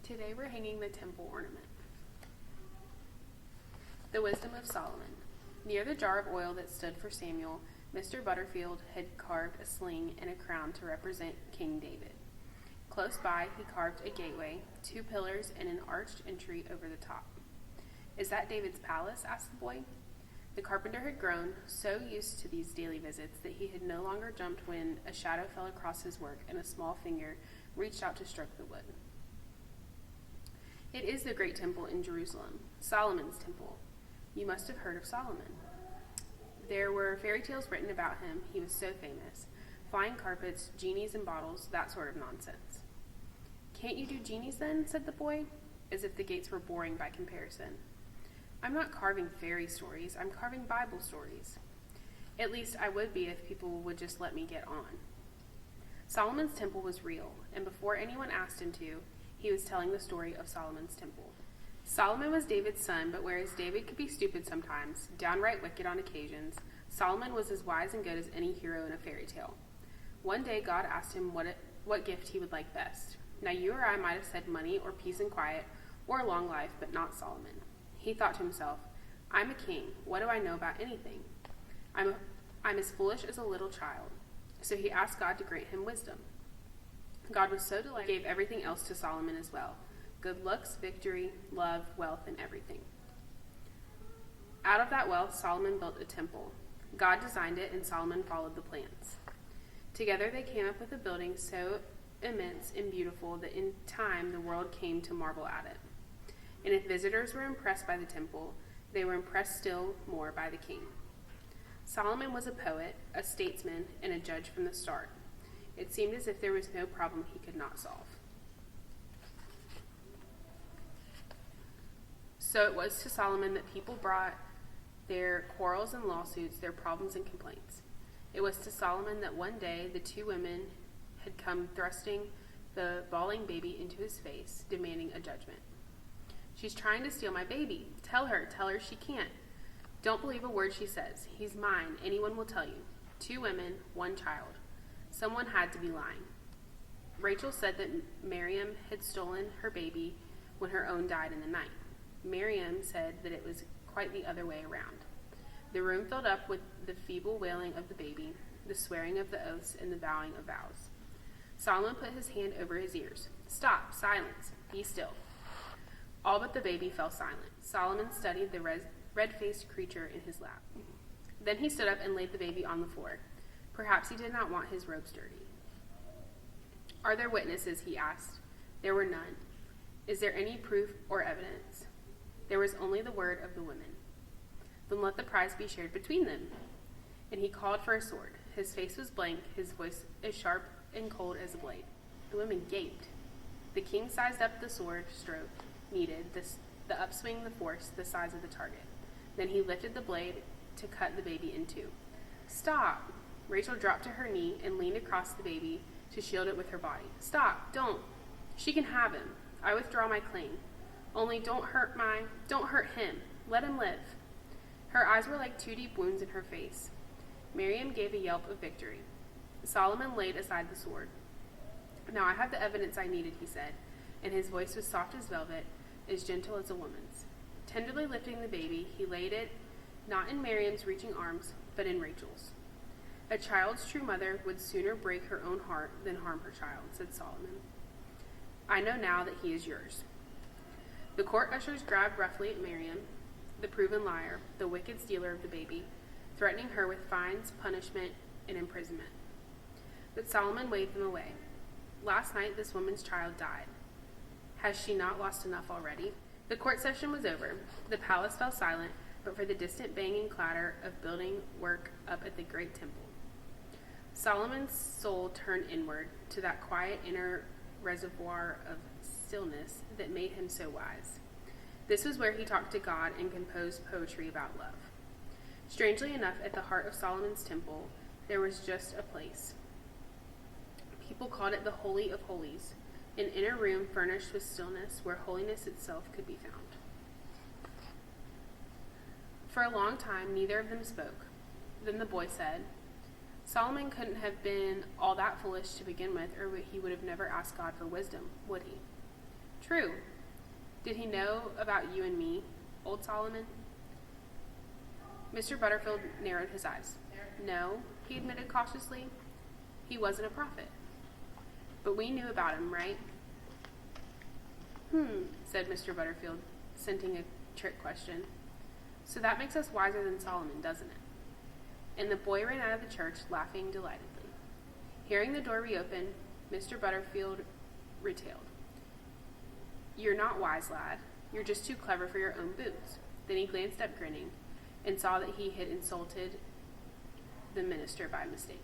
Today we're hanging the temple ornament. The Wisdom of Solomon. Near the jar of oil that stood for Samuel, Mr. Butterfield had carved a sling and a crown to represent King David. Close by, he carved a gateway, 2 pillars, and an arched entry over the top. "Is that David's palace?" asked the boy. The carpenter had grown so used to these daily visits that he had no longer jumped when a shadow fell across his work and a small finger reached out to stroke the wood. "It is the great temple in Jerusalem, Solomon's temple. You must have heard of Solomon. There were fairy tales written about him. He was so famous. Flying carpets, genies in bottles, that sort of nonsense." "Can't you do genies then?" said the boy, as if the gates were boring by comparison. "I'm not carving fairy stories. I'm carving Bible stories. At least I would be if people would just let me get on." Solomon's temple was real, and before anyone asked him to, he was telling the story of Solomon's temple. Solomon was David's son, but whereas David could be stupid sometimes, downright wicked on occasions, Solomon was as wise and good as any hero in a fairy tale. One day God asked him what gift he would like best. Now you or I might have said money or peace and quiet or a long life, but not Solomon. He thought to himself, "I'm a king. What do I know about anything? I'm as foolish as a little child." So he asked God to grant him wisdom. God was so delighted, he gave everything else to Solomon as well: good looks, victory, love, wealth, and everything. Out of that wealth, Solomon built a temple. God designed it, and Solomon followed the plans. Together they came up with a building so immense and beautiful that in time the world came to marvel at it. And if visitors were impressed by the temple, they were impressed still more by the king. Solomon was a poet, a statesman, and a judge from the start. It seemed as if there was no problem he could not solve. So it was to Solomon that people brought their quarrels and lawsuits, their problems and complaints. It was to Solomon that one day the 2 women had come thrusting the bawling baby into his face, demanding a judgment. "She's trying to steal my baby. Tell her she can't. Don't believe a word she says. He's mine. Anyone will tell you. 2 women, 1 child. Someone had to be lying." Rachel said that Miriam had stolen her baby when her own died in the night. Miriam said that it was quite the other way around. The room filled up with the feeble wailing of the baby, the swearing of the oaths, and the vowing of vows. Solomon put his hand over his ears. "Stop, silence, be still." All but the baby fell silent. Solomon studied the red-faced creature in his lap. Then he stood up and laid the baby on the floor. Perhaps he did not want his robes dirty. "Are there witnesses?" he asked. There were none. "Is there any proof or evidence?" There was only the word of the women. "Then let the prize be shared between them." And he called for a sword. His face was blank, his voice as sharp and cold as a blade. The women gaped. The king sized up the sword stroke needed, the upswing, the force, the size of the target. Then he lifted the blade to cut the baby in 2. "Stop!" Rachel dropped to her knee and leaned across the baby to shield it with her body. "Stop! Don't! She can have him. I withdraw my claim. Only don't hurt him. Let him live." Her eyes were like 2 deep wounds in her face. Miriam gave a yelp of victory. Solomon laid aside the sword. "Now I have the evidence I needed," he said, and his voice was soft as velvet, as gentle as a woman's. Tenderly lifting the baby, he laid it not in Miriam's reaching arms, but in Rachel's. "A child's true mother would sooner break her own heart than harm her child," said Solomon. "I know now that he is yours." The court ushers grabbed roughly at Miriam, the proven liar, the wicked stealer of the baby, threatening her with fines, punishment, and imprisonment. But Solomon waved them away. "Last night this woman's child died. Has she not lost enough already?" The court session was over. The palace fell silent, but for the distant bang and clatter of building work up at the great temple. Solomon's soul turned inward to that quiet inner reservoir of stillness that made him so wise. This was where he talked to God and composed poetry about love. Strangely enough, at the heart of Solomon's temple, there was just a place. People called it the Holy of Holies, an inner room furnished with stillness where holiness itself could be found. For a long time, neither of them spoke. Then the boy said, "Solomon couldn't have been all that foolish to begin with, or he would have never asked God for wisdom, would he?" True. Did he know about you and me, old Solomon? Mr. Butterfield narrowed his eyes. No, he admitted cautiously. He wasn't a prophet. But we knew about him, right? Said Mr. Butterfield, scenting a trick question. So that makes us wiser than Solomon, doesn't it? And the boy ran out of the church, laughing delightedly. Hearing the door reopen, Mr. Butterfield retailed. You're not wise, lad. You're just too clever for your own boots. Then he glanced up, grinning, and saw that he had insulted the minister by mistake.